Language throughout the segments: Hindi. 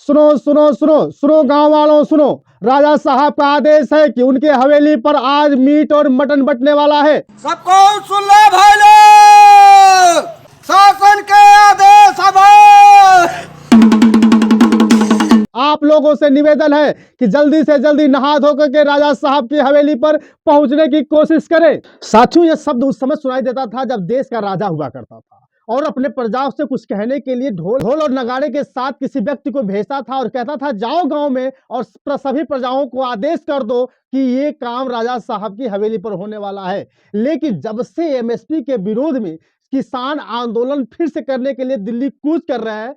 सुनो सुनो सुनो सुनो गांव वालों सुनो, राजा साहब का आदेश है कि उनके हवेली पर आज मीट और मटन बंटने वाला है। सबको सुन लो भाई लोग, शासन के आदेश है। आप लोगों से निवेदन है कि जल्दी से जल्दी नहा धो करके राजा साहब की हवेली पर पहुंचने की कोशिश करें। साथियों, यह शब्द उस समय सुनाई देता था जब देश का राजा हुआ करता था और अपने प्रजाओं से कुछ कहने के लिए ढोल और नगाड़े के साथ किसी व्यक्ति को भेजता था और कहता था जाओ गांव में और सभी प्रजाओं को आदेश कर दो कि ये काम राजा साहब की हवेली पर होने वाला है। लेकिन जब से एमएसपी के विरोध में किसान आंदोलन फिर से करने के लिए दिल्ली कूच कर रहे हैं,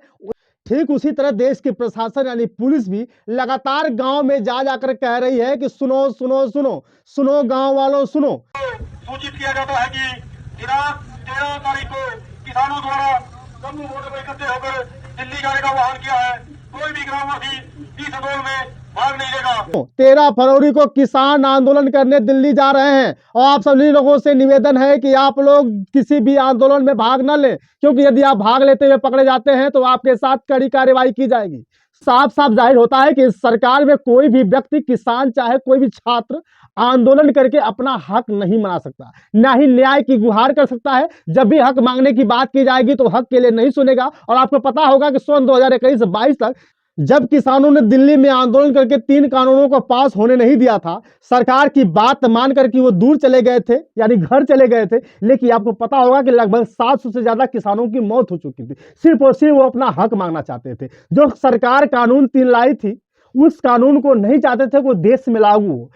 ठीक उसी तरह देश के प्रशासन यानी पुलिस भी लगातार गांव में जा जाकर कह रही है कि सुनो सुनो सुनो सुनो गांव वालों सुनो। सूचित किया जाता है कि 13 तारीख को किसानों द्वारा जम्मू बॉर्डर पर इकट्ठे होकर दिल्ली जाने का आह्वान किया है। कोई भी ग्रामवासी इस आंदोलन में भाग नहीं लेगा। 13 फरवरी को किसान आंदोलन करने दिल्ली जा रहे हैं और आप सभी लोगों से निवेदन है कि आप लोग किसी भी आंदोलन में भाग न लें, क्योंकि यदि आप भाग लेते हुए पकड़े जाते हैं तो आपके साथ कड़ी कार्रवाई की जाएगी। साफ साफ जाहिर होता है कि इस सरकार में कोई भी व्यक्ति, किसान चाहे कोई भी छात्र, आंदोलन करके अपना हक नहीं मना सकता, ना ही न्याय की गुहार कर सकता है। जब भी हक मांगने की बात की जाएगी तो हक के लिए नहीं सुनेगा। और आपको पता होगा कि सन 2021-22 तक जब किसानों ने दिल्ली में आंदोलन करके 3 कानूनों को पास होने नहीं दिया था, सरकार की बात मान करके वो दूर चले गए थे, यानी घर चले गए थे। लेकिन आपको पता होगा कि लगभग 700 से ज्यादा किसानों की मौत हो चुकी थी, सिर्फ और सिर्फ वो अपना हक मांगना चाहते थे। जो सरकार कानून 3 लाई थी, उस कानून को नहीं चाहते थे वो देश में लागू हो।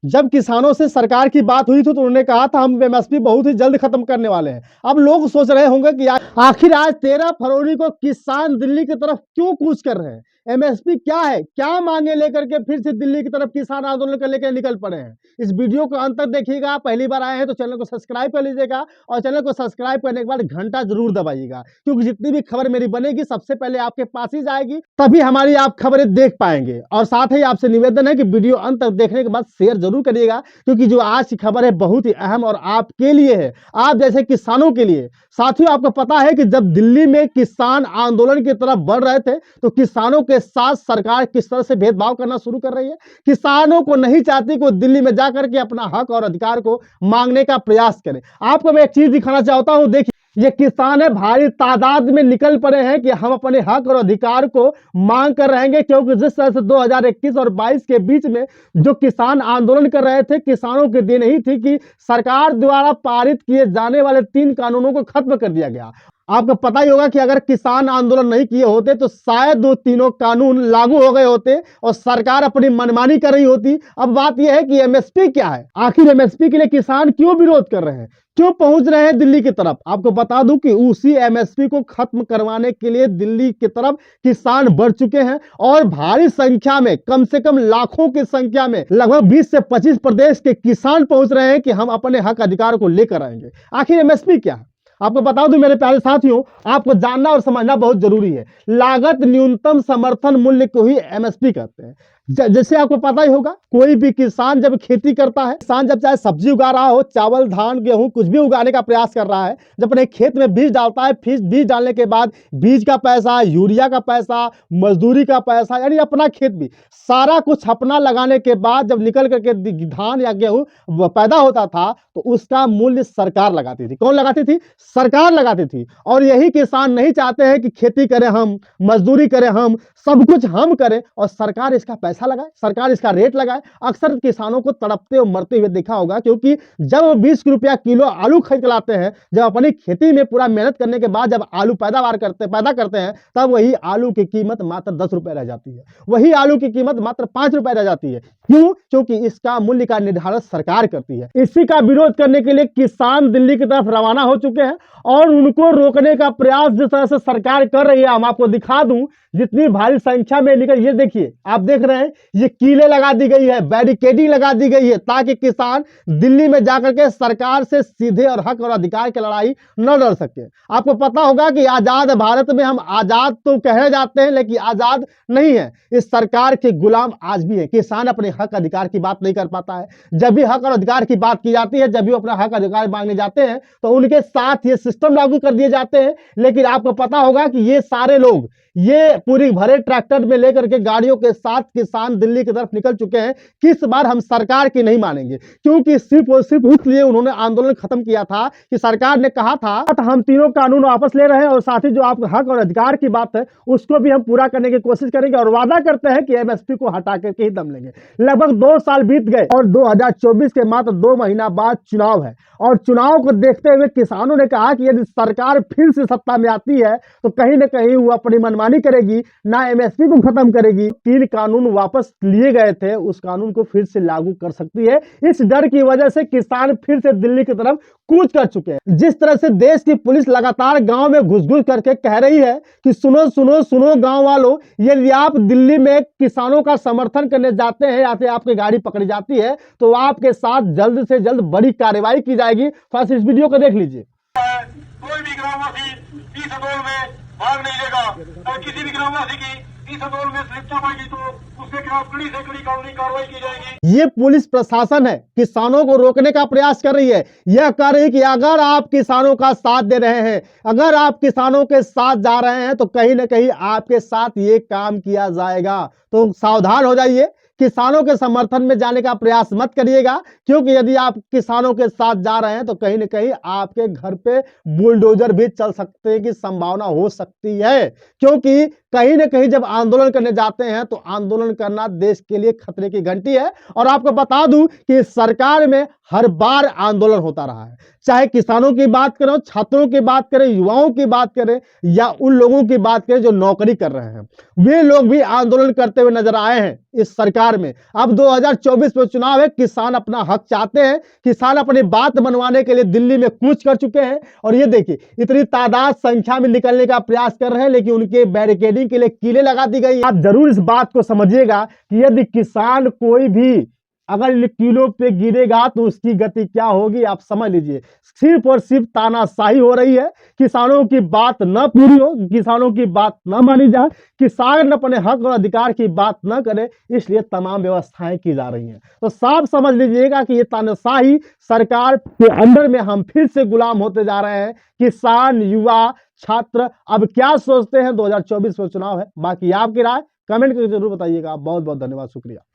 जब किसानों से सरकार की बात हुई थी तो उन्होंने कहा था हम एमएसपी बहुत ही जल्द खत्म करने वाले हैं। अब लोग सोच रहे होंगे कि आखिर आज 13 फरवरी को किसान दिल्ली की तरफ क्यों कूच कर रहे हैं। एमएसपी क्या है, क्या मांगे लेकर के फिर से दिल्ली की तरफ किसान आंदोलन कर लेकर निकल पड़े हैं। इस वीडियो को अंत तक देखिएगा। पहली बार आए हैं तो चैनल को सब्सक्राइब कर लीजिएगा और चैनल को सब्सक्राइब करने के बाद घंटा जरूर दबाइएगा, क्योंकि जितनी भी खबर मेरी बनेगी सबसे पहले आपके पास ही जाएगी, तभी हमारी आप खबरें देख पाएंगे। और साथ ही आपसे निवेदन है कि वीडियो अंत तक देखने के बाद शेयर जरूर करिएगा, क्योंकि जो आज की खबर है बहुत ही अहम और आपके लिए है, आप जैसे किसानों के लिए। साथियों, आपको पता है कि जब दिल्ली में किसान आंदोलन की तरफ बढ़ रहे थे तो किसानों के साथ सरकार किस तरह से भेदभाव करना शुरू कर रही है। किसानों को नहीं चाहती कि दिल्ली में जाकर के अपना हक और अधिकार को मांगने का प्रयास करें। आपको मैं एक चीज दिखाना चाहता हूं, देखिए ये किसान है, भारी तादाद में निकल पड़े हैं कि हम अपने हक और अधिकार को मांग कर रहेंगे। क्योंकि जिस तरह से 2021 और 22 के बीच में जो किसान आंदोलन कर रहे थे, किसानों की देन ही थी कि सरकार द्वारा पारित किए जाने वाले 3 कानूनों को खत्म कर दिया गया। आपको पता ही होगा कि अगर किसान आंदोलन नहीं किए होते तो शायद वो तीनों कानून लागू हो गए होते और सरकार अपनी मनमानी कर रही होती। अब बात यह है कि एमएसपी क्या है, आखिर एमएसपी के लिए किसान क्यों विरोध कर रहे हैं, क्यों पहुंच रहे हैं दिल्ली की तरफ। आपको बता दूं कि उसी एमएसपी को खत्म करवाने के लिए दिल्ली की तरफ किसान बढ़ चुके हैं और भारी संख्या में, कम से कम लाखों की संख्या में, लगभग 20 से 25 प्रदेश के किसान पहुंच रहे हैं कि हम अपने हक अधिकार को लेकर आएंगे। आखिर एमएसपी क्या है आपको बता दूं मेरे प्यारे साथियों, आपको जानना और समझना बहुत जरूरी है। लागत न्यूनतम समर्थन मूल्य को ही एमएसपी कहते हैं। जैसे आपको पता ही होगा, कोई भी किसान जब खेती करता है, किसान जब चाहे सब्जी उगा रहा हो, चावल, धान, गेहूं, कुछ भी उगाने का प्रयास कर रहा है, जब अपने खेत में बीज डालता है, फिर बीज डालने के बाद बीज का पैसा, यूरिया का पैसा, मजदूरी का पैसा, यानी अपना खेत भी सारा कुछ अपना लगाने के बाद जब निकल करके धान या गेहूं पैदा होता था तो उसका मूल्य सरकार लगाती थी। कौन लगाती थी? सरकार लगाती थी। और यही किसान नहीं चाहते हैं कि खेती करें हम, मजदूरी करें हम, सब कुछ हम करें और सरकार इसका पैसा लगाए, सरकार इसका रेट लगाए। अक्सर किसानों को तड़पते और मरते हुए देखा होगा, क्योंकि जब 20 रुपया किलो आलू खरीद लाते हैं, जब अपनी खेती में पूरा मेहनत करने के बाद जब आलू पैदा करते हैं, तब वही आलू की कीमत मात्र 10 रुपए रह जाती है, वही आलू की कीमत मात्र 5 रुपए रह जाती है। क्यों? क्योंकि इसका मूल्य का निर्धारण सरकार करती है। इसी का विरोध करने के लिए किसान दिल्ली की तरफ रवाना हो चुके हैं और उनको रोकने का प्रयास जिस तरह से सरकार कर रही है, हम आपको दिखा दूं, जितनी भारी संख्या में निकल, ये देखिए, आप देख रहे हैं, ये कीले लगा दी गई है, बैरिकेडिंग लगा दी गई है, ताकि किसान दिल्ली में जाकर के सरकार से सीधे और हक और अधिकार की लड़ाई न लड़ सके। आपको पता होगा कि आजाद भारत में हम आजाद तो कहे जाते हैं, लेकिन आजाद नहीं है, इस सरकार के गुलाम आज भी है। किसान अपने हक अधिकार की बात नहीं कर पाता है। जब भी हक और अधिकार की बात की जाती है, जब भी अपना हक अधिकार मांगने जाते हैं तो उनके साथ ये सिस्टम लागू कर दिए जाते हैं। लेकिन आपको पता होगा कि ये सारे लोग ये पूरी भरे ट्रैक्टर में लेकर के गाड़ियों के साथ किसान दिल्ली की तरफ निकल चुके हैं। किस बार हम सरकार की नहीं मानेंगे, क्योंकि सिर्फ और सिर्फ इसलिए उन्होंने आंदोलन खत्म किया था कि सरकार ने कहा था तो हम तीनों कानून वापस ले रहे हैं और साथ ही जो आपका हक और अधिकार की बात है उसको भी हम पूरा करने की कोशिश करेंगे और वादा करते हैं कि एमएसपी को हटा करके ही दम लेंगे। लगभग 2 साल बीत गए और 2024 के मात्र 2 महीना बाद चुनाव है और चुनाव को देखते हुए किसानों ने कहा कि यदि सरकार फिर से सत्ता में आती है तो कहीं ना कहीं वो अपनी मनमानी करेगी, ना एमएसपी को खत्म करेगी। 3 कानून वापस लिए गए थे उस कानून को फिर से लागू कर सकती है। इस डर की वजह से किसान फिर से दिल्ली की तरफ कूच कर चुके हैं। जिस तरह से देश की पुलिस लगातार गांव में घुस घुस करके कह रही है कि सुनो सुनो सुनो गांव वालों, यदि आप दिल्ली में किसानों का समर्थन करने जाते हैं या फिर आपकी गाड़ी पकड़ी जाती है तो आपके साथ जल्द से जल्द बड़ी कार्रवाई की जाएगी। फर्स्ट इस वीडियो को देख लीजिए। कोई भी ग्रामवासी इस आंदोलन में भाग नहीं लेगा और किसी भी ग्रामवासी की इस आंदोलन में लिप्तता पाएगी तो उसके खिलाफ कड़ी से कड़ी कानूनी कार्रवाई की जाएगी। ये पुलिस प्रशासन है किसानों को रोकने का प्रयास कर रही है। यह कह रही है कि अगर आप किसानों का साथ दे रहे हैं, अगर आप किसानों के साथ जा रहे हैं तो कहीं ना कहीं आपके साथ ये काम किया जाएगा। तो सावधान हो जाइए, किसानों के समर्थन में जाने का प्रयास मत करिएगा, क्योंकि यदि आप किसानों के साथ जा रहे हैं तो कहीं ना कहीं आपके घर पे बुलडोजर भी चल सकते की संभावना हो सकती है। क्योंकि कहीं ना कहीं जब आंदोलन करने जाते हैं तो आंदोलन करना देश के लिए खतरे की घंटी है। और आपको बता दूं कि सरकार में हर बार आंदोलन होता रहा है, चाहे किसानों की बात करें, छात्रों की बात करें, युवाओं की बात करें या उन लोगों की बात करें जो नौकरी कर रहे हैं, वे लोग भी आंदोलन करते हुए नजर आए हैं इस सरकार में। अब 2024 में चुनाव है, किसान अपना हक चाहते हैं, किसान अपनी बात मनवाने के लिए दिल्ली में कूच कर चुके हैं। और ये देखिए इतनी तादाद संख्या में निकलने का प्रयास कर रहे हैं, लेकिन उनके बैरिकेडिंग के लिए कीलें लगा दी गई। आप जरूर इस बात को समझिएगा कि यदि किसान कोई भी अगर इन कीलों पे गिरेगा तो उसकी गति क्या होगी, आप समझ लीजिए। सिर्फ और सिर्फ तानाशाही हो रही है, किसानों की बात न पूरी हो, किसानों की बात न मानी जाए, किसान अपने हक और अधिकार की बात न करे, इसलिए तमाम व्यवस्थाएं की जा रही हैं। तो साफ समझ लीजिएगा कि ये तानाशाही सरकार के अंडर में हम फिर से गुलाम होते जा रहे हैं। किसान, युवा, छात्र अब क्या सोचते हैं? 2024 में चुनाव है, बाकी आपकी राय कमेंट करके जरूर बताइएगा। बहुत बहुत धन्यवाद, शुक्रिया।